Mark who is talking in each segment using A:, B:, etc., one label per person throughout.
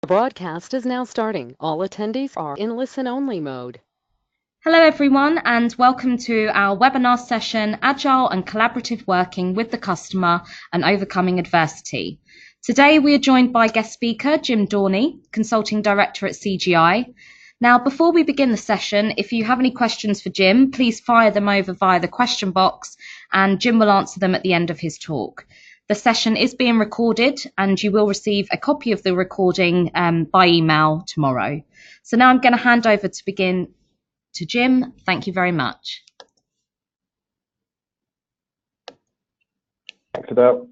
A: The broadcast is now starting. All attendees are in listen-only mode.
B: Hello everyone and welcome to our webinar session, Agile and Collaborative Working with the Customer and Overcoming Adversity. Today we are joined by guest speaker Jim Dorney, Consulting Director at CGI. Now before we begin the session, if you have any questions for Jim, please fire them over via the question box and Jim will answer them at the end of his talk. The session is being recorded and you will receive a copy of the recording by email tomorrow. So now I'm going to hand over to begin to Jim. Thank you very much.
C: Thanks, Adele.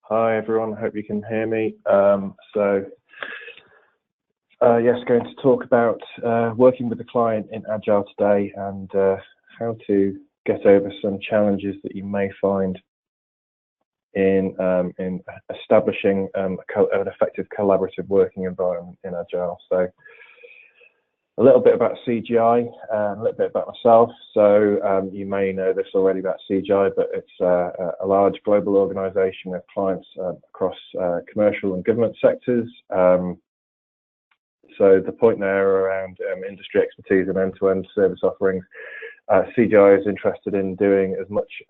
C: Hi everyone, I hope you can hear me. Yes, going to talk about working with the client in Agile today and how to get over some challenges that you may find in establishing an effective collaborative working environment in Agile. So a little bit about CGI, a little bit about myself. So you may know this already about CGI, but it's a large global organization with clients across commercial and government sectors. So the point there around industry expertise and end-to-end service offerings, CGI is interested in doing as much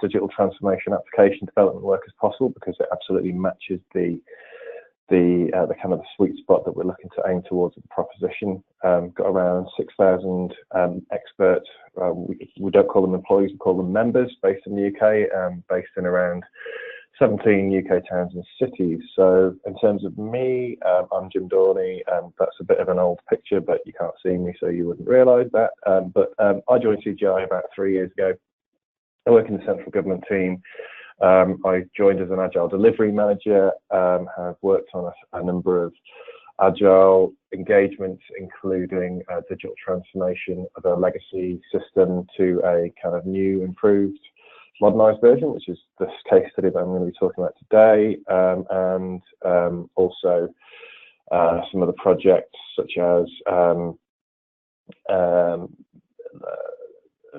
C: digital transformation application development work as possible because it absolutely matches the kind of the sweet spot that we're looking to aim towards with the proposition. Got around 6,000 experts. We don't call them employees, we call them members, based in the UK, based in around 17 UK towns and cities. So in terms of me, I'm Jim Dorney. That's a bit of an old picture, but you can't see me, so you wouldn't realise that. I joined CGI about 3 years ago. I work in the central government team. I joined as an Agile delivery manager, have worked on a number of Agile engagements, including digital transformation of a legacy system to a kind of new, improved, modernized version, which is this case study that I'm going to be talking about today, and also some of the projects such as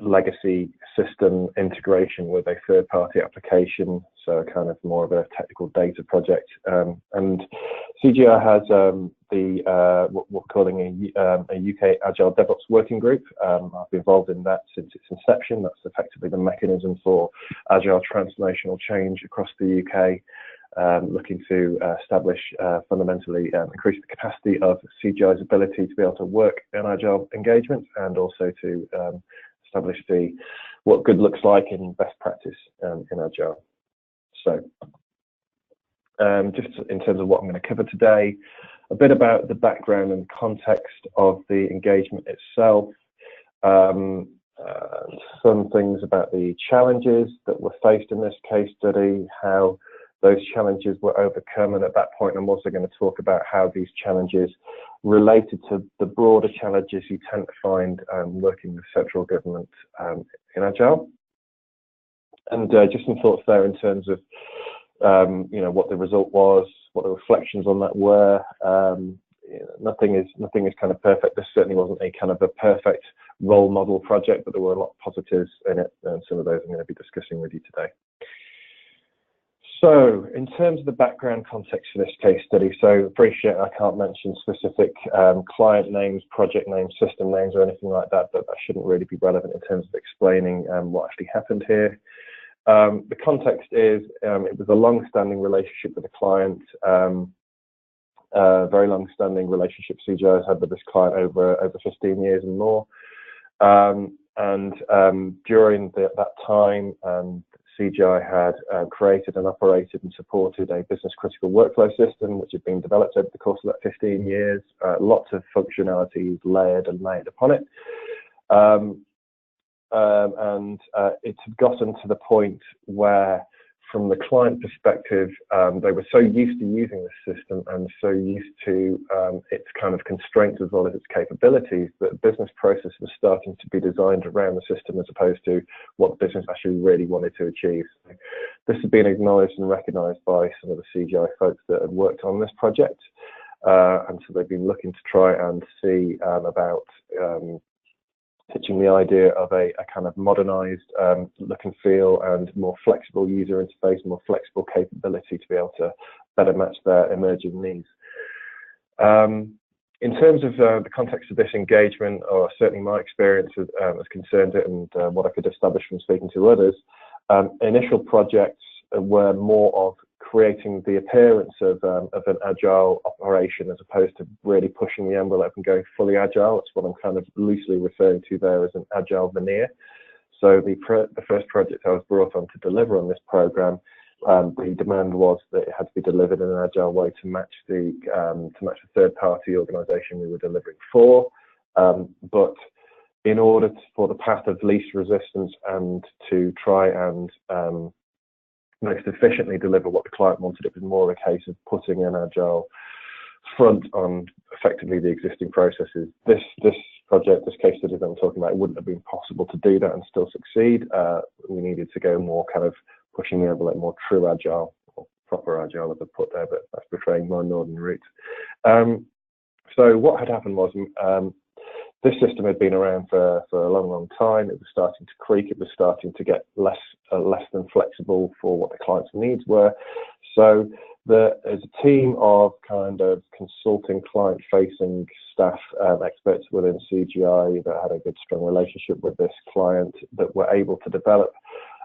C: legacy system integration with a third-party application, so kind of more of a technical data project. And CGI has what we're calling a UK Agile DevOps working group. I've been involved in that since its inception. That's effectively the mechanism for Agile transformational change across the UK, looking to establish, fundamentally increase the capacity of CGI's ability to be able to work in Agile engagements and also to establish what good looks like in best practice in Agile. So just in terms of what I'm going to cover today, a bit about the background and context of the engagement itself, some things about the challenges that were faced in this case study, how those challenges were overcome, and at that point I'm also going to talk about how these challenges related to the broader challenges you tend to find working with central government in Agile. And just some thoughts there in terms of what the result was, what the reflections on that were. Nothing is kind of perfect. This certainly wasn't a kind of a perfect role model project, but there were a lot of positives in it, and some of those I'm going to be discussing with you today. So in terms of the background context for this case study, so appreciate I can't mention specific client names, project names, system names or anything like that, but that shouldn't really be relevant in terms of explaining what actually happened here. The context is it was a long-standing relationship with a client, very long-standing relationship CGI has had with this client over 15 years and more. During that time, CGI had created and operated and supported a business critical workflow system which had been developed over the course of that 15 years, lots of functionalities layered upon it. It had gotten to the point where, from the client perspective, they were so used to using this system and so used to its kind of constraints as well as its capabilities that business process was starting to be designed around the system as opposed to what the business actually really wanted to achieve. So this had been acknowledged and recognised by some of the CGI folks that had worked on this project. and so they've been looking to try and see about pitching the idea of a kind of modernized look and feel and more flexible user interface, more flexible capability to be able to better match their emerging needs. In terms of the context of this engagement, or certainly my experience as concerned it, and what I could establish from speaking to others, initial projects were more of creating the appearance of an agile operation as opposed to really pushing the envelope and going fully agile. That's what I'm kind of loosely referring to there as an agile veneer. So the first project I was brought on to deliver on this program, the demand was that it had to be delivered in an agile way to match the third-party organisation we were delivering for. But in order for the path of least resistance and to try and most efficiently deliver what the client wanted, it was more a case of putting an agile front on effectively the existing processes. This project, this case study that I'm talking about, it wouldn't have been possible to do that and still succeed. We needed to go more kind of pushing the envelope, more true agile, or proper agile as I put there, but that's portraying my northern roots. So what had happened was this system had been around for a long time. It was starting to creak. It was starting to get less than flexible for what the client's needs were. So there's a team of kind of consulting, client-facing staff, experts within CGI that had a good, strong relationship with this client that were able to develop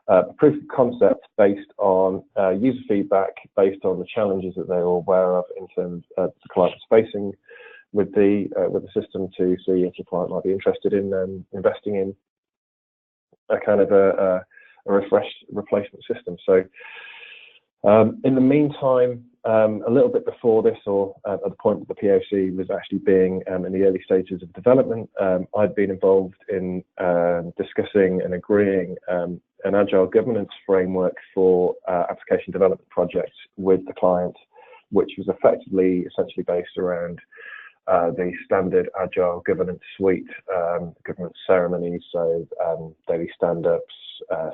C: a proof of concept based on user feedback, based on the challenges that they were aware of in terms of the client was facing with the system, to see if the client might be interested in investing in a kind of a refreshed replacement system. So in the meantime, a little bit before this, or at the point that the POC was actually being in the early stages of development, I'd been involved in discussing and agreeing an agile governance framework for application development projects with the client, which was essentially based around the standard agile governance suite, governance ceremonies, so daily stand-ups,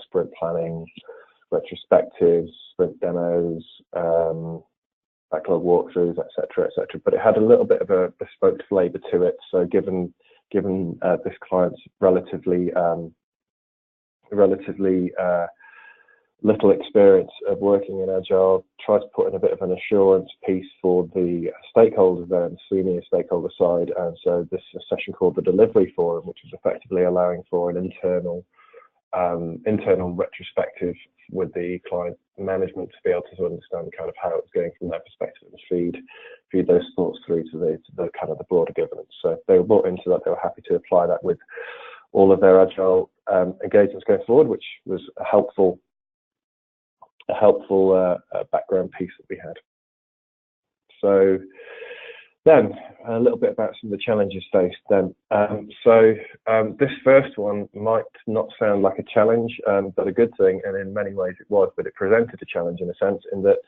C: sprint planning, retrospectives, sprint demos, backlog walkthroughs, etc., etc. But it had a little bit of a bespoke flavour to it. So given this client's relatively little experience of working in Agile, tried to put in a bit of an assurance piece for the stakeholders there, the senior stakeholder side. And so this is a session called the Delivery Forum, which is effectively allowing for an internal retrospective with the client management to be able to understand kind of how it's going from their perspective and feed those thoughts through to the kind of the broader governance. So they were brought into that. They were happy to apply that with all of their Agile engagements going forward, which was a helpful background piece that we had. So then a little bit about some of the challenges faced then. This first one might not sound like a challenge, but a good thing, and in many ways it was, but it presented a challenge in a sense, in that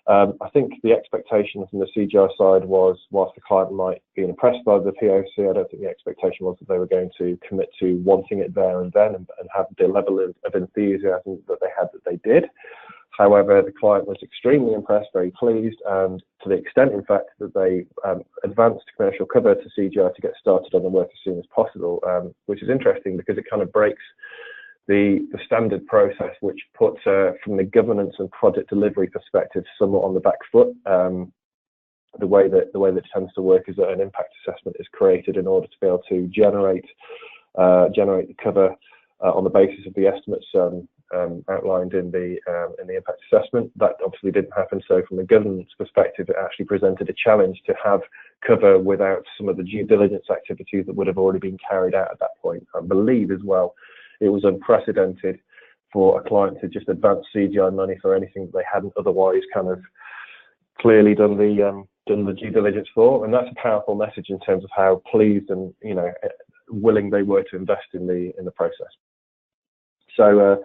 C: I think the expectation from the CGI side was, whilst the client might be impressed by the POC, I don't think the expectation was that they were going to commit to wanting it there and then and have the level of enthusiasm that they did. However, the client was extremely impressed, very pleased, and to the extent, in fact, that they advanced commercial cover to CGI to get started on the work as soon as possible, which is interesting because it kind of breaks the standard process, which puts, from the governance and project delivery perspective, somewhat on the back foot. The way that it tends to work is that an impact assessment is created in order to be able to generate the cover on the basis of the estimates outlined in the impact assessment. That obviously didn't happen. So from a governance perspective, it actually presented a challenge to have cover without some of the due diligence activities that would have already been carried out at that point. I believe as well, it was unprecedented for a client to just advance CGI money for anything that they hadn't otherwise kind of clearly done the due diligence for, and that's a powerful message in terms of how pleased and willing they were to invest in the process. So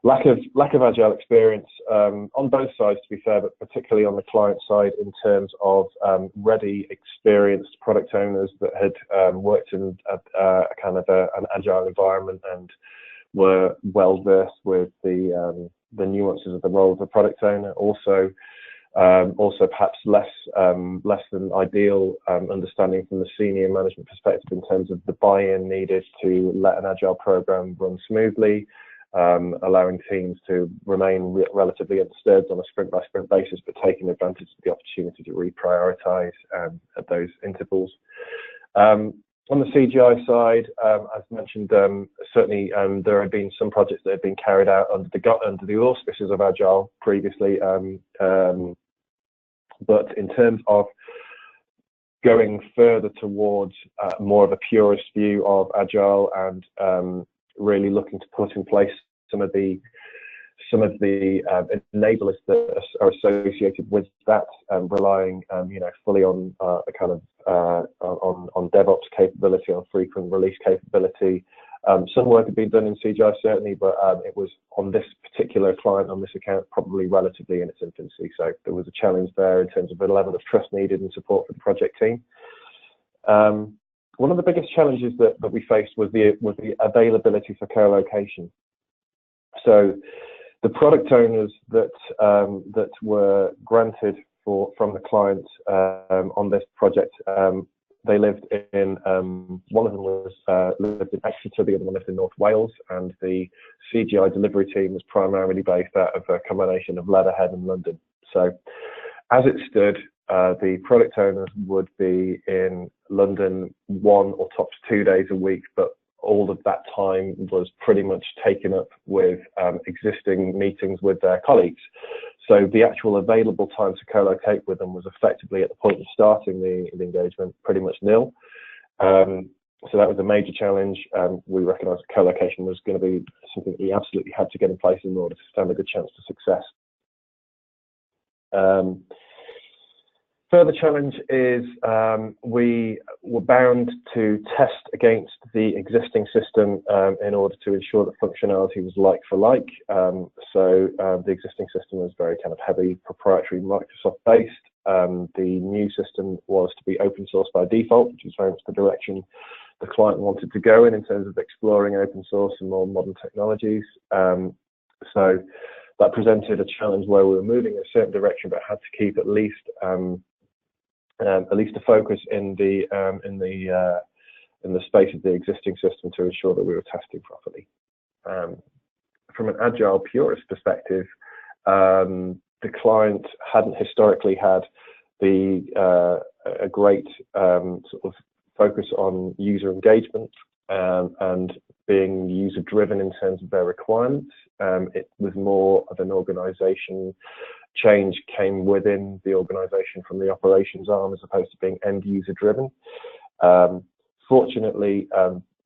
C: lack of Agile experience on both sides, to be fair, but particularly on the client side in terms of ready, experienced product owners that had worked in a kind of an Agile environment and were well versed with the nuances of the role of a product owner. Also, Also, perhaps less than ideal understanding from the senior management perspective in terms of the buy-in needed to let an agile program run smoothly, allowing teams to remain relatively undisturbed on a sprint-by-sprint basis, but taking advantage of the opportunity to reprioritize at those intervals. On the CGI side, as mentioned, certainly there have been some projects that have been carried out under the auspices of Agile previously, but in terms of going further towards more of a purist view of Agile and really looking to put in place some of the enablers that are associated with that, relying fully on a kind of on DevOps capability, on frequent release capability. Some work had been done in CGI certainly, but it was on this particular client, on this account, probably relatively in its infancy. So there was a challenge there in terms of the level of trust needed and support for the project team. One of the biggest challenges that we faced was the availability for co-location. So the product owners that were granted from the client on this project, they lived in, one of them lived in Exeter, the other one lived in North Wales, and the CGI delivery team was primarily based out of a combination of Leatherhead and London. So as it stood, the product owners would be in London 1 or tops 2 days a week, but all of that time was pretty much taken up with existing meetings with their colleagues. So the actual available time to co-locate with them was effectively at the point of starting the engagement pretty much nil. So that was a major challenge. We recognised that co-location was going to be something that we absolutely had to get in place in order to stand a good chance for success. Further challenge is we were bound to test against the existing system in order to ensure that functionality was like for like. So the existing system was very kind of heavy proprietary Microsoft based. The new system was to be open source by default, which is very much the direction the client wanted to go in terms of exploring open source and more modern technologies. So that presented a challenge where we were moving in a certain direction, but had to keep at least a focus in the space of the existing system to ensure that we were testing properly. From an agile purist perspective, the client hadn't historically had a great sort of focus on user engagement and being user driven in terms of their requirements. It was more of an organization. Change came within the organization from the operations arm as opposed to being end user driven. Fortunately,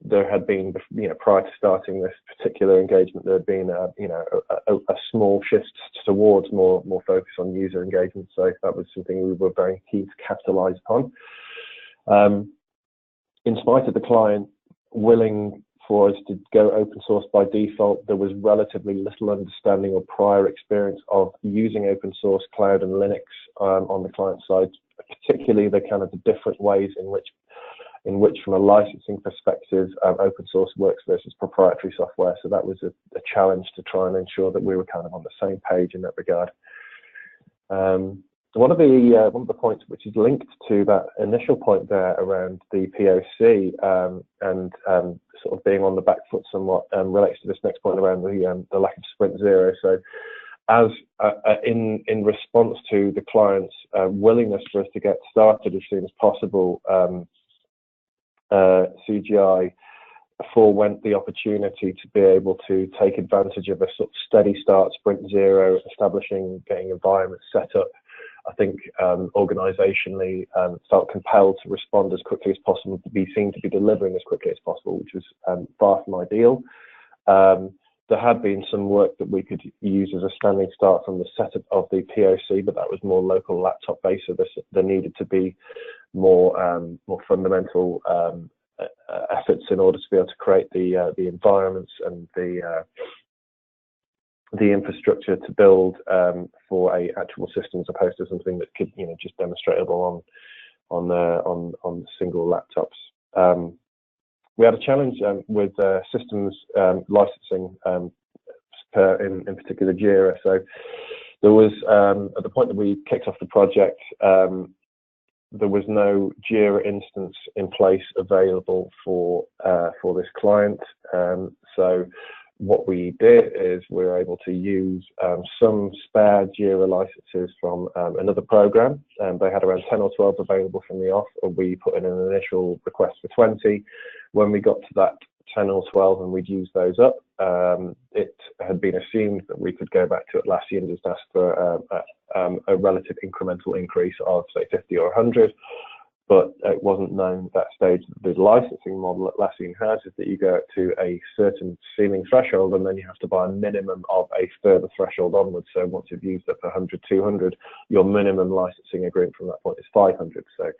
C: there had been, prior to starting this particular engagement, there had been a small shift towards more focus on user engagement. So that was something we were very keen to capitalize upon. In spite of the client willing for us to go open source by default, there was relatively little understanding or prior experience of using open source cloud and Linux on the client side, particularly the kind of the different ways in which from a licensing perspective, open source works versus proprietary software. So that was a challenge to try and ensure that we were kind of on the same page in that regard. One of the points which is linked to that initial point there around the POC and sort of being on the back foot somewhat relates to this next point around the lack of sprint zero. So as in response to the client's willingness for us to get started as soon as possible, CGI forewent the opportunity to be able to take advantage of a sort of steady start sprint zero, getting environments set up. I think organisationally felt compelled to respond as quickly as possible, to be seen to be delivering as quickly as possible, which was far from ideal. There had been some work that we could use as a standing start from the setup of the POC, but that was more local laptop based, so there needed to be more fundamental efforts in order to be able to create the environments and the infrastructure to build for a actual system, as opposed to something that could just demonstratable on single laptops. We had a challenge with systems licensing, in particular Jira. So There was, at the point that we kicked off the project, there was no Jira instance in place available for this client. So what we did is we were able to use some spare Jira licenses from another program. They had around 10 or 12 available from the off, and we put in an initial request for 20. When we got to that 10 or 12 and we'd used those up, it had been assumed that we could go back to Atlassian and just ask for a relative incremental increase of, say, 50 or 100. But it wasn't known at that stage that the licensing model Atlassian has is that you go up to a certain ceiling threshold and then you have to buy a minimum of a further threshold onwards. So once you've used up 100, 200, your minimum licensing agreement from that point is 500. So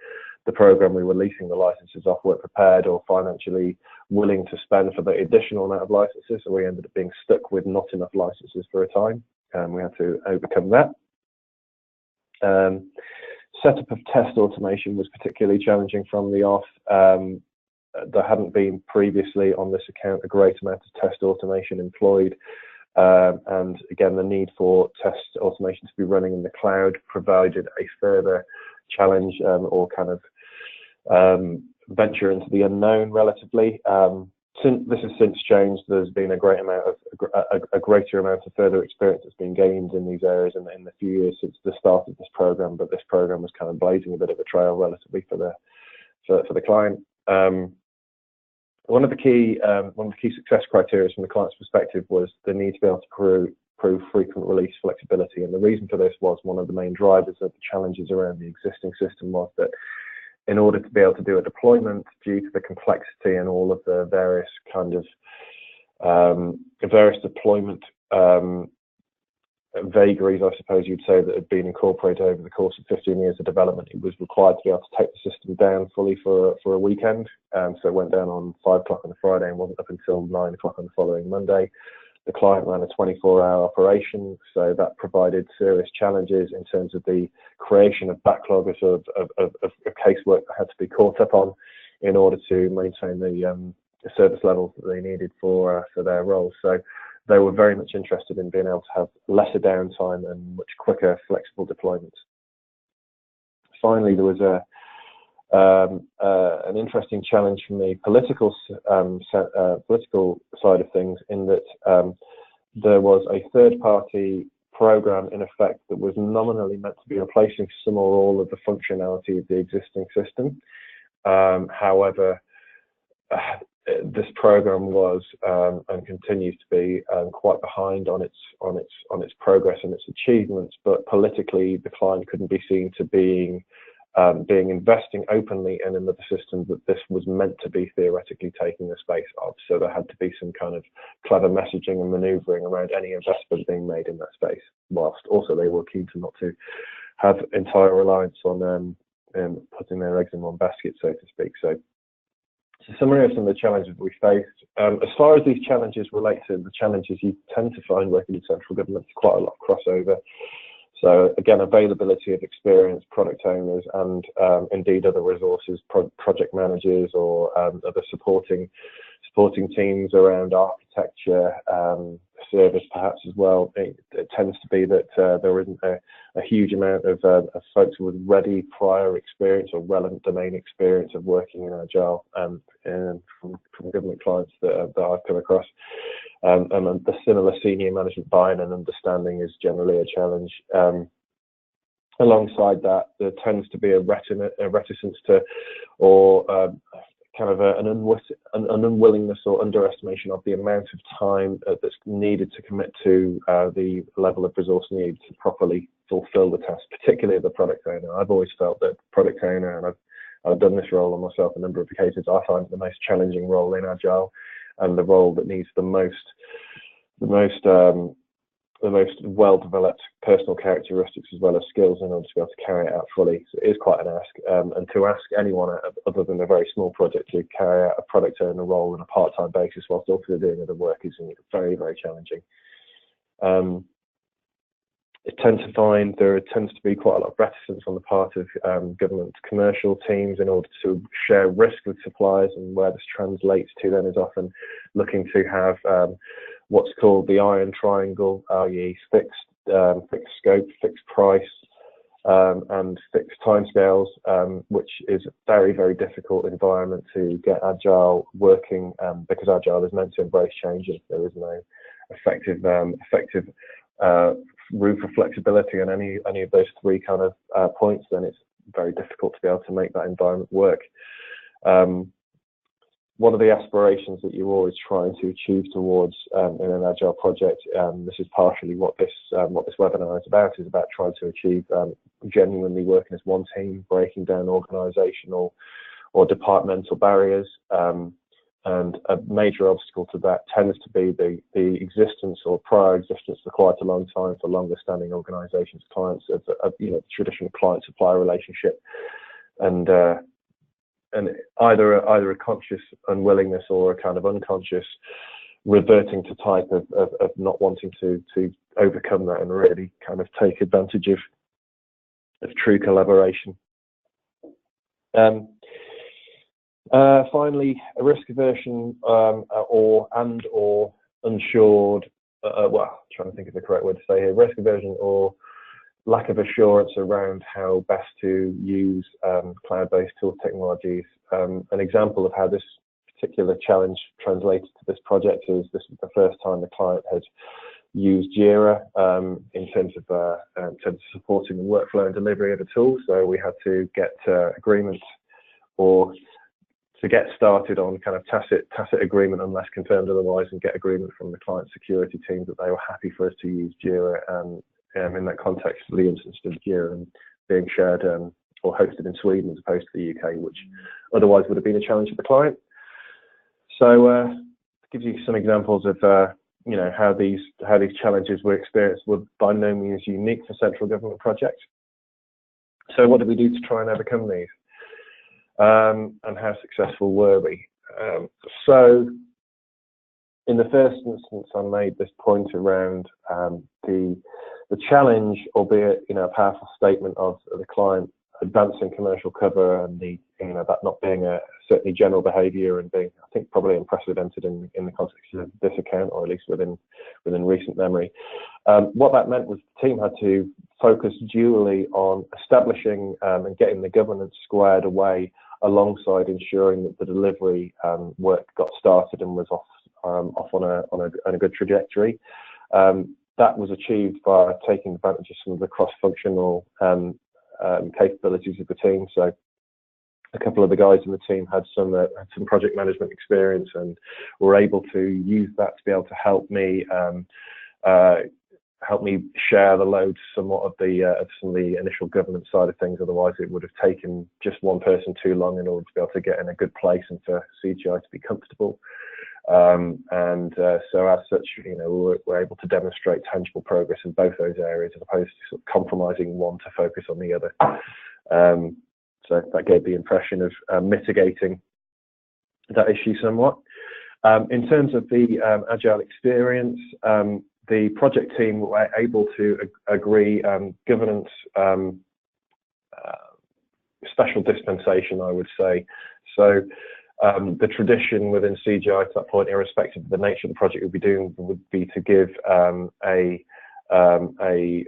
C: the program we were leasing the licenses off weren't prepared or financially willing to spend for the additional amount of licenses. So we ended up being stuck with not enough licenses for a time. We had to overcome that. Setup of test automation was particularly challenging from the off. There hadn't been previously on this account a great amount of test automation employed. And again, the need for test automation to be running in the cloud provided a further challenge or kind of venture into the unknown relatively. Since this has since changed, there's been a greater amount of further experience that's been gained in these areas in the few years since the start of this program. But this program was kind of blazing a bit of a trail relatively for the client. One of the key success criteria from the client's perspective was the need to be able to prove frequent release flexibility. And the reason for this was one of the main drivers of the challenges around the existing system was that in order to be able to do a deployment, due to the complexity and all of the various kind of various deployment vagaries, I suppose you'd say, that had been incorporated over the course of 15 years of development, it was required to be able to take the system down fully for a weekend. So it went down on 5 o'clock on a Friday and wasn't up until 9 o'clock on the following Monday. The client ran a 24-hour operation, so that provided serious challenges in terms of the creation of backlogs of casework that had to be caught up on in order to maintain the service levels that they needed for their roles. So they were very much interested in being able to have lesser downtime and much quicker, flexible deployments. Finally, there was an interesting challenge from the political side of things, in that there was a third-party program in effect that was nominally meant to be replacing some or all of the functionality of the existing system. However, this program was and continues to be quite behind on its progress and its achievements. But politically, the client couldn't be seen to being investing openly in another system that this was meant to be theoretically taking the space of. So there had to be some kind of clever messaging and manoeuvring around any investment being made in that space, whilst also they were keen to not to have entire reliance on putting their eggs in one basket, so to speak. So it's a summary of some of the challenges we faced. As far as these challenges relate to the challenges you tend to find working in central government, quite a lot of crossover. So again, availability of experienced product owners and indeed other resources, project managers or other supporting teams around architecture, service perhaps as well. It tends to be that there isn't a huge amount of folks with ready prior experience or relevant domain experience of working in Agile from government clients that I've come across. And the similar senior management buy-in and understanding is generally a challenge. Alongside that, there tends to be a reticence to, or kind of an unwillingness or underestimation of the amount of time that's needed to commit to the level of resource needed to properly fulfill the task, particularly the product owner. I've always felt that product owner, and I've done this role on myself a number of occasions, I find it the most challenging role in Agile, and the role that needs the most well-developed personal characteristics as well as skills in order to be able to carry it out fully. So it is quite an ask, and to ask anyone other than a very small project to carry out a product owner role on a part-time basis whilst also doing other work is very, very challenging. It tends to find there tends to be quite a lot of reticence on the part of government commercial teams in order to share risk with suppliers, and where this translates to then is often looking to have what's called the iron triangle, i.e. fixed fixed scope, fixed price, and fixed timescales, which is a very, very difficult environment to get Agile working, because Agile is meant to embrace change. If there is no effective room for flexibility on any of those three kind of points, then it's very difficult to be able to make that environment work. One of the aspirations that you're always trying to achieve towards in an Agile project, this is partially what this webinar is about trying to achieve genuinely working as one team, breaking down organizational or departmental barriers. And a major obstacle to that tends to be the existence or prior existence for quite a long time for longer standing organizations, clients of traditional client supplier relationship, and either a conscious unwillingness or a kind of unconscious reverting to type of not wanting to overcome that and really kind of take advantage of true collaboration. Finally, a risk aversion or unsured, well, trying to think of the correct word to say here, risk aversion or lack of assurance around how best to use cloud-based tool technologies. An example of how this particular challenge translated to this project is this was the first time the client had used Jira in terms of supporting the workflow and delivery of a tool. So we had to get agreement or to get started on kind of tacit agreement unless confirmed otherwise, and get agreement from the client security team that they were happy for us to use Jira, and in that context, the instance of Jira being shared or hosted in Sweden as opposed to the UK, which otherwise would have been a challenge for the client. So it gives you some examples of how these challenges were experienced were by no means unique for central government projects. So what did we do to try and overcome these? And how successful were we? So in the first instance, I made this point around the challenge, albeit a powerful statement of the client advancing commercial cover, and that not being a certainly general behaviour and being, I think, probably unprecedented in the context of this account, or at least within recent memory. What that meant was the team had to focus dually on establishing and getting the governance squared away, alongside ensuring that the delivery work got started and was off on a good trajectory. That was achieved by taking advantage of some of the cross-functional capabilities of the team. So a couple of the guys in the team had some project management experience and were able to use that to be able to help me share the load somewhat of some of the initial governance side of things. Otherwise, it would have taken just one person too long in order to be able to get in a good place and for CGI to be comfortable. So as such, we're able to demonstrate tangible progress in both those areas, as opposed to sort of compromising one to focus on the other. So that gave the impression of mitigating that issue somewhat. In terms of the Agile experience, the project team were able to agree governance special dispensation, I would say. So the tradition within CGI to that point, irrespective of the nature of the project we'll be doing, would be to give a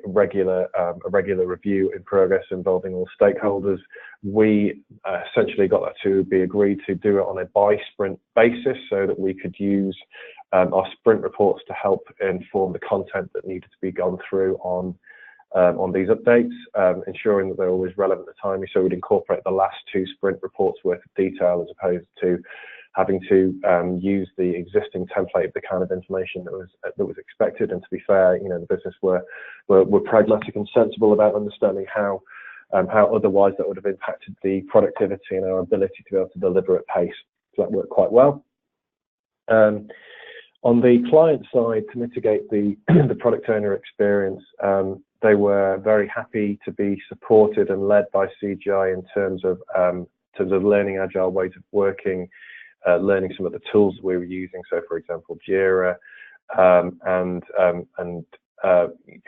C: regular review in progress involving all stakeholders. We essentially got that to be agreed to do it on a by-sprint basis, so that we could use our sprint reports to help inform the content that needed to be gone through on these updates, ensuring that they're always relevant at the time. So we'd incorporate the last two sprint reports worth of detail, as opposed to having to use the existing template of the kind of information that was expected. And to be fair, the business were pragmatic and sensible about understanding how otherwise that would have impacted the productivity and our ability to be able to deliver at pace. So that worked quite well. On the client side, to mitigate the product owner experience, they were very happy to be supported and led by CGI in terms of learning agile ways of working, learning some of the tools we were using. So, for example, Jira, and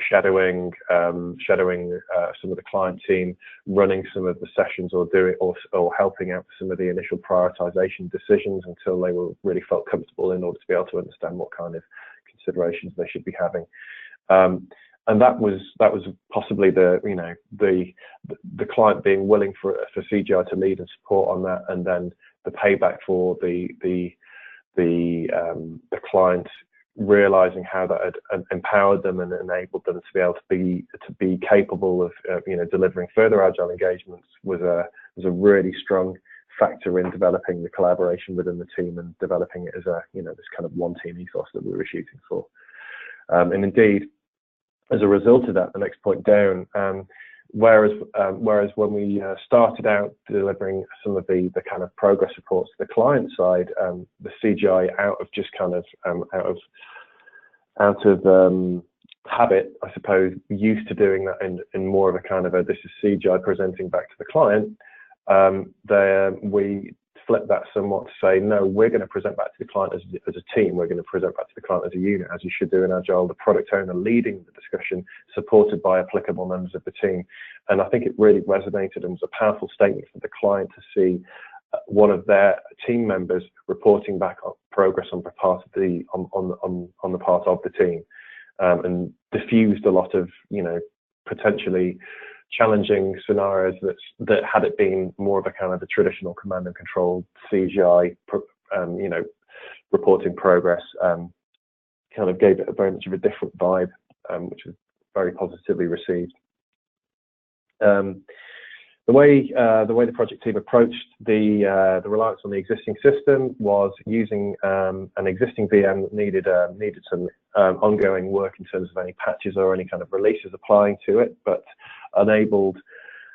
C: shadowing some of the client team, running some of the sessions, or helping out some of the initial prioritization decisions until they really felt comfortable in order to be able to understand what kind of considerations they should be having. that was possibly the client being willing for CGI to lead and support on that, and then the payback for the client realizing how that had empowered them and enabled them to be able to be capable of delivering further agile engagements was a really strong factor in developing the collaboration within the team and developing it as this kind of one team ethos that we were shooting for. And indeed, as a result of that, the next point down, whereas when we started out delivering some of the kind of progress reports to the client side, the CGI out of habit, I suppose, used to doing that in more of a kind of this is CGI presenting back to the client. We flip that somewhat to say, no, we're going to present back to the client as a team. We're going to present back to the client as a unit, as you should do in Agile, the product owner leading the discussion, supported by applicable members of the team. And I think it really resonated and was a powerful statement for the client to see one of their team members reporting back on progress on the part of the team, and diffused a lot of potentially challenging scenarios that had it been more of a kind of a traditional command and control CGI reporting progress, kind of gave it very much of a different vibe, which was very positively received. The way the project team approached the reliance on the existing system was using an existing VM that needed some ongoing work in terms of any patches or any kind of releases applying to it, but enabled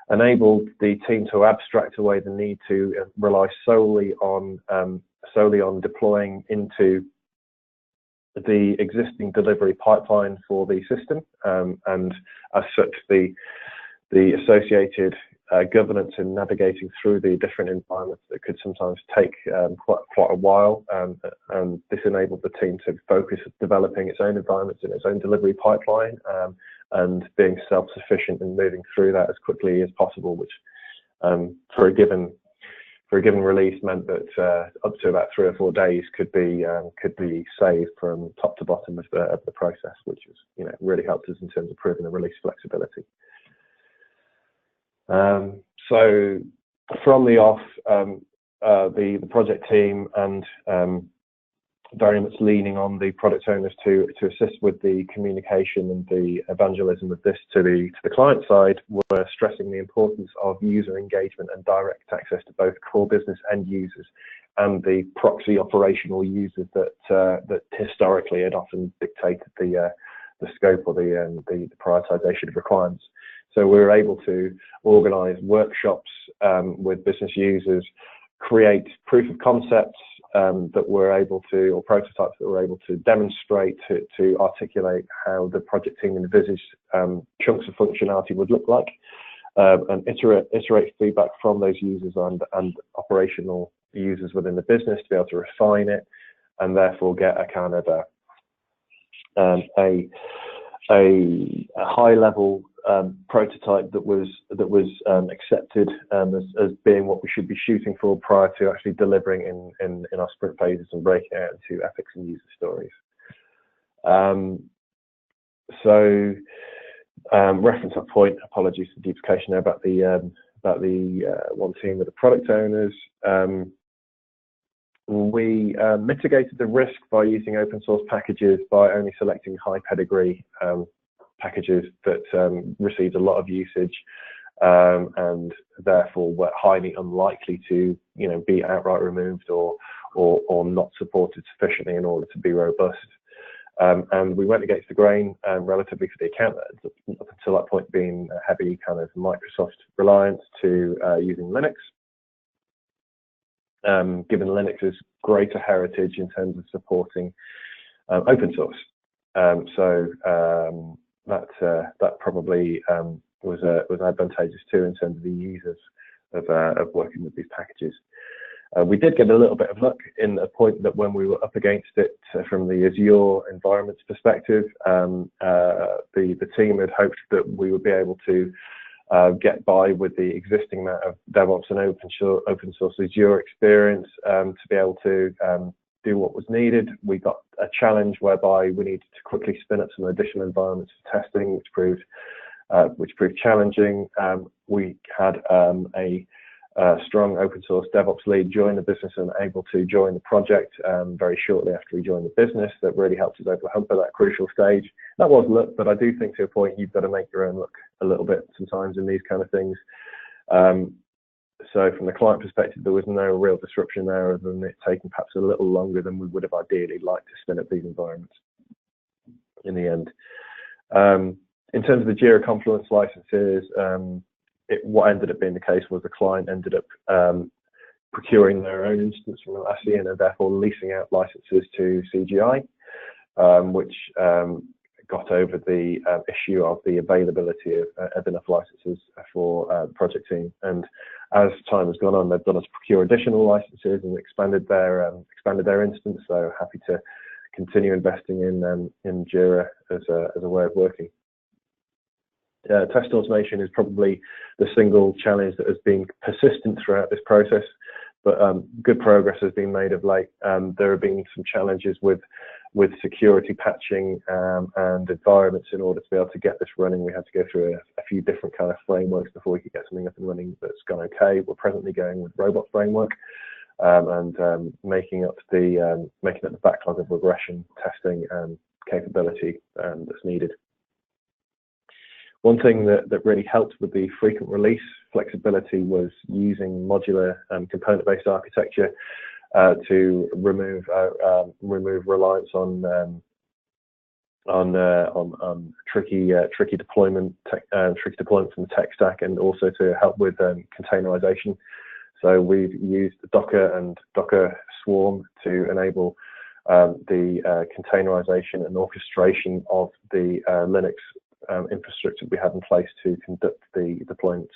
C: the team to abstract away the need to rely solely on deploying into the existing delivery pipeline for the system, and as such the associated governance in navigating through the different environments that could sometimes take quite a while, and this enabled the team to focus on developing its own environments in its own delivery pipeline, and being self-sufficient and moving through that as quickly as possible, which for a given release meant that up to about 3 or 4 days could be saved from top to bottom of the process, which was really helped us in terms of proving the release flexibility. So from the off, the project team and very much leaning on the product owners to assist with the communication and the evangelism of this to the client side, were stressing the importance of user engagement and direct access to both core business end users and the proxy operational users that historically had often dictated the scope or the prioritization of requirements. So we were able to organize workshops with business users, create proof of concepts that were able to, or prototypes that were able to demonstrate, to articulate how the project team envisaged chunks of functionality would look like, and iterate feedback from those users and operational users within the business to be able to refine it, and therefore get a kind of a high level prototype that was accepted as being what we should be shooting for prior to actually delivering in our sprint phases and breaking out into epics and user stories. Reference that point. Apologies for duplication there about the one team with the product owners. We mitigated the risk by using open source packages by only selecting high pedigree packages that received a lot of usage, and therefore were highly unlikely to be outright removed or not supported sufficiently in order to be robust. And we went against the grain relatively for the account that up until that point being heavy kind of Microsoft reliance to using Linux. Given Linux's greater heritage in terms of supporting open source, that probably was advantageous too in terms of the users of working with these packages. We did get a little bit of luck in the point that when we were up against it from the Azure environments perspective, the team had hoped that we would be able to get by with the existing amount of DevOps and open source Azure experience, to be able to do what was needed. We got a challenge whereby we needed to quickly spin up some additional environments for testing, which proved challenging. We had a strong open source DevOps lead join the business and able to join the project very shortly after he joined the business. That really helped us over the hump at that crucial stage. That was luck, but I do think to a point you've got to make your own luck a little bit sometimes in these kind of things. So from the client perspective, there was no real disruption there other than it taking perhaps a little longer than we would have ideally liked to spin up these environments in the end. In terms of the Jira Confluence licenses, what ended up being the case was the client ended up procuring their own instance from Atlassian and therefore leasing out licenses to CGI, which got over the issue of the availability of enough licenses for the project team. And as time has gone on, they've done us procure additional licenses and expanded their instance. So happy to continue investing in Jira as a way of working. Test automation is probably the single challenge that has been persistent throughout this process, but good progress has been made of late. There have been some challenges with security patching and environments in order to be able to get this running. We had to go through a few different kind of frameworks before we could get something up and running that's gone okay. We're presently going with robot framework and making up the backlog of regression testing and capability that's needed. One thing that really helped with the frequent release flexibility was using modular component-based architecture to remove reliance on tricky deployment from the tech stack, and also to help with containerization. So we've used Docker and Docker Swarm to enable the containerization and orchestration of the Linux infrastructure we had in place to conduct the deployments,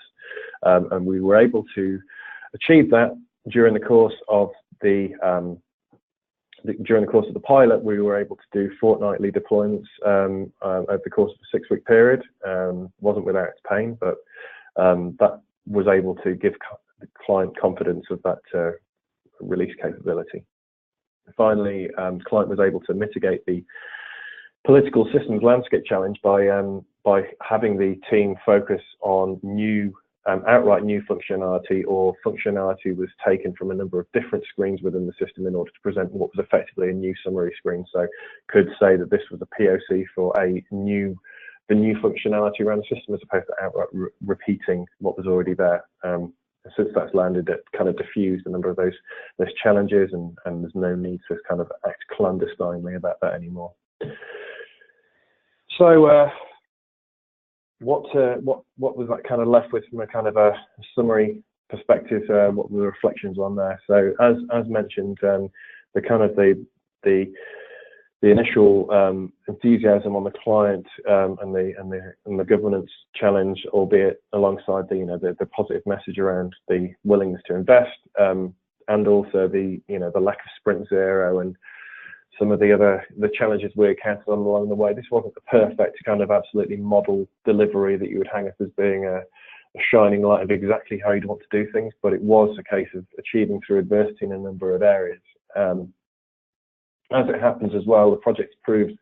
C: and we were able to achieve that during the course of the pilot. We were able to do fortnightly deployments over the course of a 6-week period. Wasn't without its pain, but that was able to give the client confidence of that release capability. Finally, the client was able to mitigate the political systems landscape challenge by having the team focus on outright new functionality, or functionality was taken from a number of different screens within the system in order to present what was effectively a new summary screen. So could say that this was a POC for the new functionality around the system, as opposed to outright repeating what was already there. Since that's landed, it kind of diffused a number of those challenges, and there's no need to kind of act clandestinely about that anymore. So what was that kind of left with from a kind of a summary perspective? What were the reflections on there? So as mentioned, the initial enthusiasm on the client and the governance challenge, albeit alongside the positive message around the willingness to invest, and also the lack of sprint zero and some of the challenges we encountered along the way. This wasn't the perfect kind of absolutely model delivery that you would hang up as being a shining light of exactly how you'd want to do things, but it was a case of achieving through adversity in a number of areas. As it happens as well, the project proved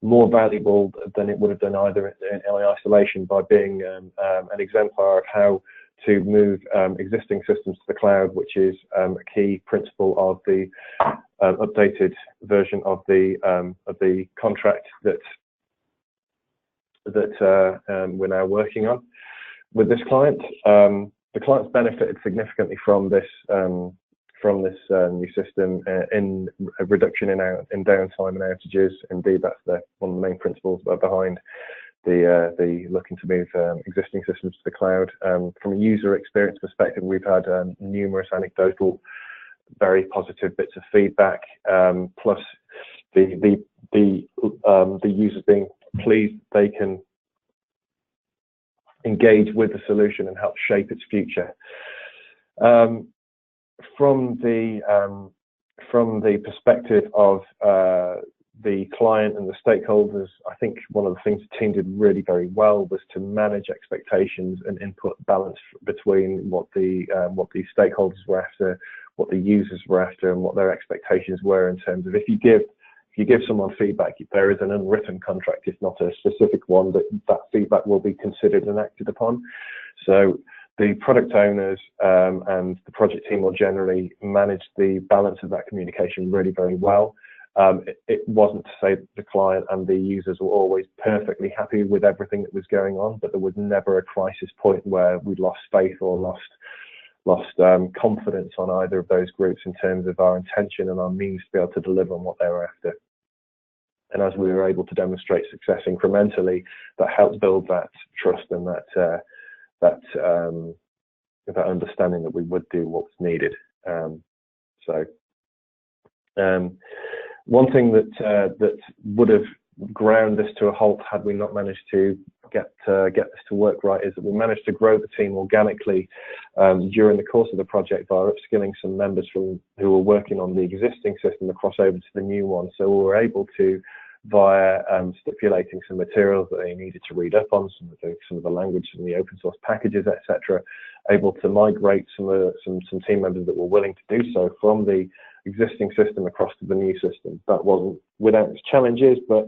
C: more valuable than it would have done either in isolation, by being an exemplar of how to move existing systems to the cloud, which is a key principle of the updated version of the contract that we're now working on with this client. The client's benefited significantly from this new system in a reduction in downtime and outages. Indeed, that's one of the main principles behind the looking to move existing systems to the cloud. From a user experience perspective, we've had numerous anecdotal, very positive bits of feedback, plus the users being pleased they can engage with the solution and help shape its future. From the perspective of the client and the stakeholders, I think one of the things the team did really very well was to manage expectations and input balance between what the stakeholders were after the users were after and what their expectations were in terms of if you give someone feedback, there is an unwritten contract, if not a specific one, that feedback will be considered and acted upon. So the product owners and the project team more generally managed the balance of that communication really very well. It wasn't to say that the client and the users were always perfectly happy with everything that was going on, but there was never a crisis point where we lost faith or lost confidence on either of those groups in terms of our intention and our means to be able to deliver on what they were after. And as we were able to demonstrate success incrementally, that helped build that trust and that understanding that we would do what was needed. One thing that would have ground this to a halt had we not managed to get this to work right is that we managed to grow the team organically during the course of the project by upskilling some members who were working on the existing system across over to the new one. So we were able to, via stipulating some materials that they needed to read up on, some of the language from the open source packages, etc., able to migrate some team members that were willing to do so from the existing system across to the new system. That wasn't without its challenges, but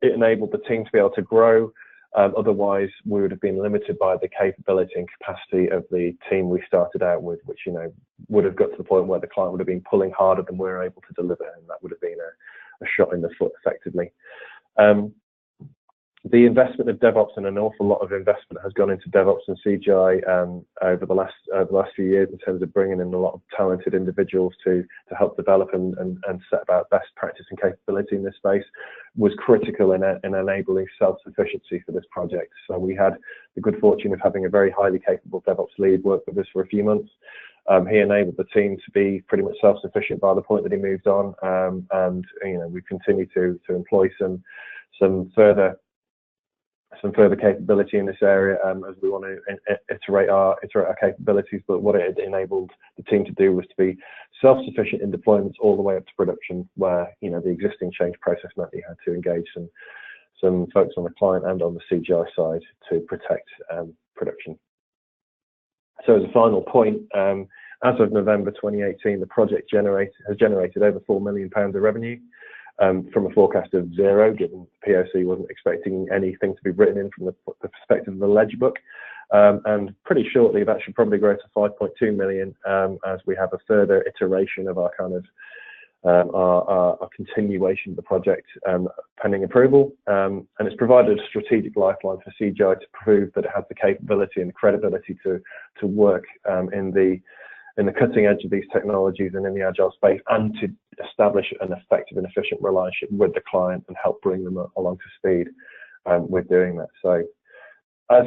C: it enabled the team to be able to grow. Otherwise, we would have been limited by the capability and capacity of the team we started out with, which would have got to the point where the client would have been pulling harder than we were able to deliver, and that would have been a shot in the foot, effectively. The investment of DevOps, and an awful lot of investment has gone into DevOps and CGI over the last few years in terms of bringing in a lot of talented individuals to help develop and set about best practice and capability in this space, was critical in enabling self-sufficiency for this project. So we had the good fortune of having a very highly capable DevOps lead work with us for a few months. He enabled the team to be pretty much self-sufficient by the point that he moved on, and we continue to employ some further capability in this area as we want to iterate our capabilities. But what it enabled the team to do was to be self-sufficient in deployments all the way up to production, where the existing change process meant you had to engage some folks on the client and on the CGI side to protect production. So as a final point, as of November 2018, the project has generated over £4 million of revenue. From a forecast of 0, given the POC wasn't expecting anything to be written in from the perspective of the ledger book. And pretty shortly, that should probably grow to 5.2 million as we have a further iteration of our our continuation of the project pending approval. And it's provided a strategic lifeline for CGI to prove that it has the capability and the credibility to work in the cutting edge of these technologies and in the Agile space, and to establish an effective and efficient relationship with the client and help bring them along to speed with doing that. So, as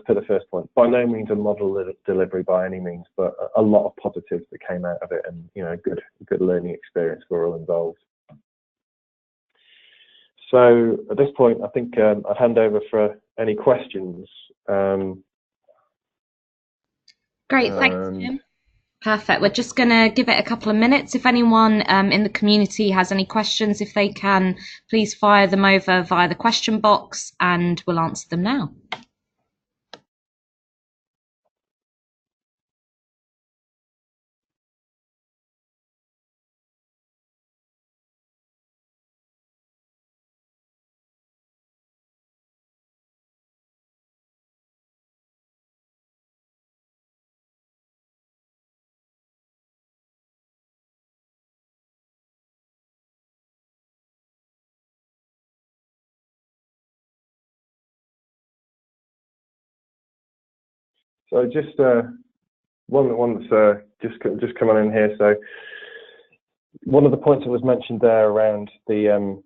C: per the first point, by no means a model delivery by any means, but a lot of positives that came out of it, and good learning experience for all involved. So at this point, I think I'll hand over for any questions.
B: Great, thanks, Jim. Perfect. We're just going to give it a couple of minutes. If anyone in the community has any questions, if they can, please fire them over via the question box and we'll answer them now.
C: So just one that's just coming in here. So one of the points that was mentioned there around the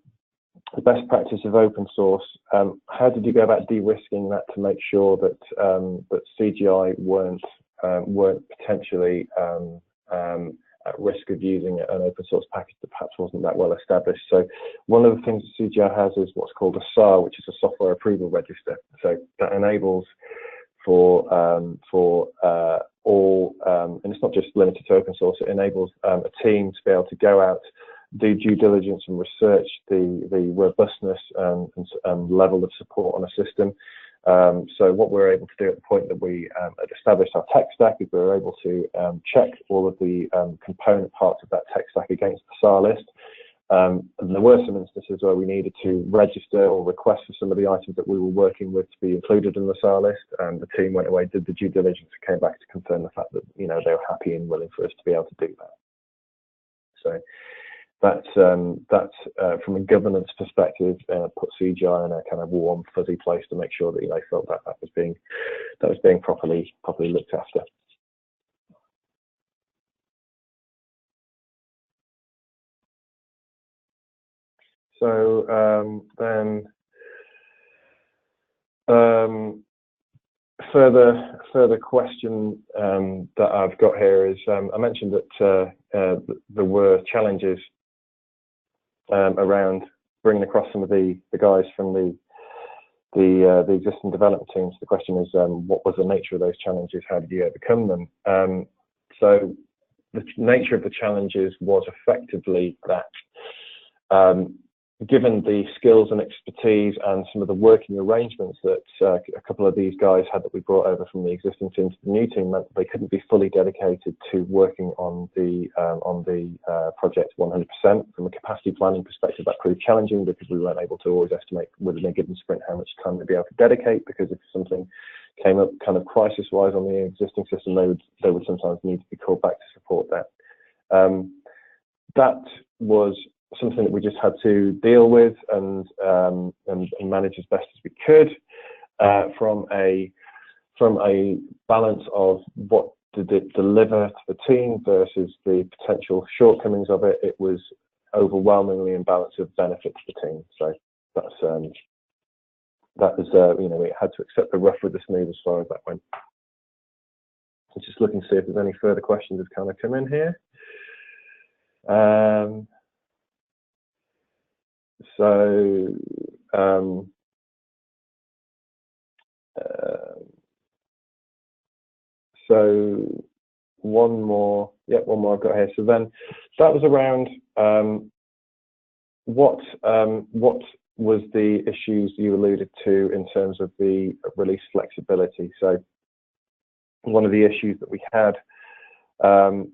C: best practice of open source. How did you go about de-risking that to make sure that that CGI weren't potentially at risk of using an open source package that perhaps wasn't that well established? So one of the things that CGI has is what's called a SAR, which is a software approval register. So that enables for all, and it's not just limited to open source, it enables a team to be able to go out, do due diligence and research the robustness and level of support on a system, So what we're able to do at the point that we had established our tech stack is we were able to check all of the component parts of that tech stack against the SAR list. And there were some instances where we needed to register or request for some of the items that we were working with to be included in the SAR list, and the team went away, did the due diligence, and came back to confirm the fact that they were happy and willing for us to be able to do that. So that's from a governance perspective, put CGI in a kind of warm, fuzzy place to make sure that they felt that was being properly looked after. So then further question that I've got here is I mentioned that there were challenges around bringing across some of the guys from the existing development teams. The question is, what was the nature of those challenges? How did you overcome them? So the nature of the challenges was effectively that given the skills and expertise and some of the working arrangements that a couple of these guys had that we brought over from the existing team to the new team, meant that they couldn't be fully dedicated to working on the project 100%. From a capacity planning perspective, that proved challenging because we weren't able to always estimate within a given sprint how much time they'd be able to dedicate, because if something came up kind of crisis-wise on the existing system, they would sometimes need to be called back to support that. That was something that we just had to deal with and manage as best as we could from a balance of what did it deliver to the team versus the potential shortcomings of it. It was overwhelmingly in balance of benefit to the team. So that was we had to accept the rough with the smooth as far as that went. I'm just looking to see if there's any further questions that kind of come in here. So one more I've got here. So then that was around what was the issues you alluded to in terms of the release flexibility. So one of the issues that we had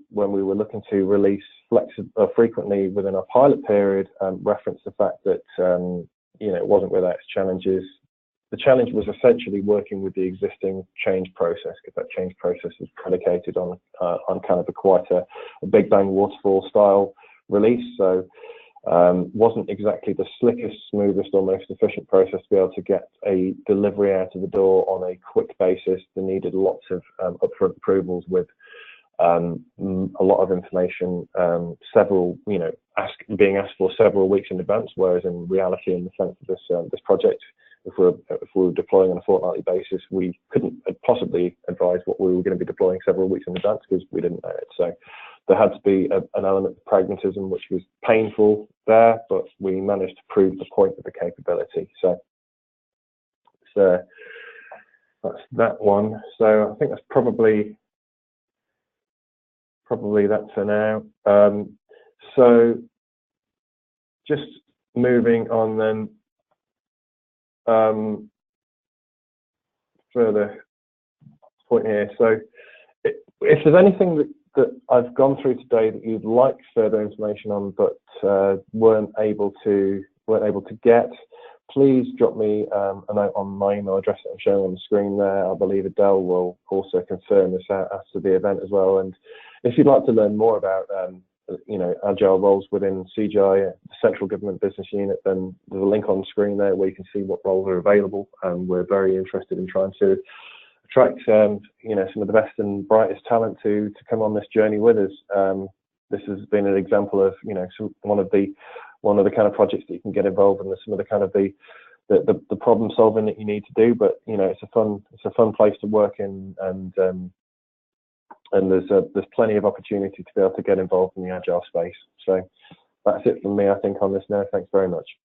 C: when we were looking to release frequently within our pilot period referenced the fact that it wasn't without its challenges. The challenge was essentially working with the existing change process, because that change process is predicated on kind of quite a big bang waterfall style release. So wasn't exactly the slickest, smoothest, or most efficient process to be able to get a delivery out of the door on a quick basis. They needed lots of upfront approvals with a lot of information, being asked for several weeks in advance, whereas in reality, in the sense of this project, if we were deploying on a fortnightly basis, we couldn't possibly advise what we were going to be deploying several weeks in advance because we didn't know it. So there had to be an element of pragmatism, which was painful there, but we managed to prove the point of the capability. So that's that one. So I think that's probably that for now. So just moving on then, further point here. So if there's anything that I've gone through today that you'd like further information on but weren't able to get, please drop me a note on my email address that I'm showing on the screen there. I believe Adele will also confirm this out after the event as well. And if you'd like to learn more about agile roles within CGI, the central government business unit, then there's a link on the screen there where you can see what roles are available. And we're very interested in trying to attract some of the best and brightest talent to come on this journey with us. This has been an example of one of the kind of projects that you can get involved in, some of the kind of the problem solving that you need to do. But it's a fun place to work in, and there's plenty of opportunity to be able to get involved in the agile space. So that's it from me, I think, on this now. Thanks very much.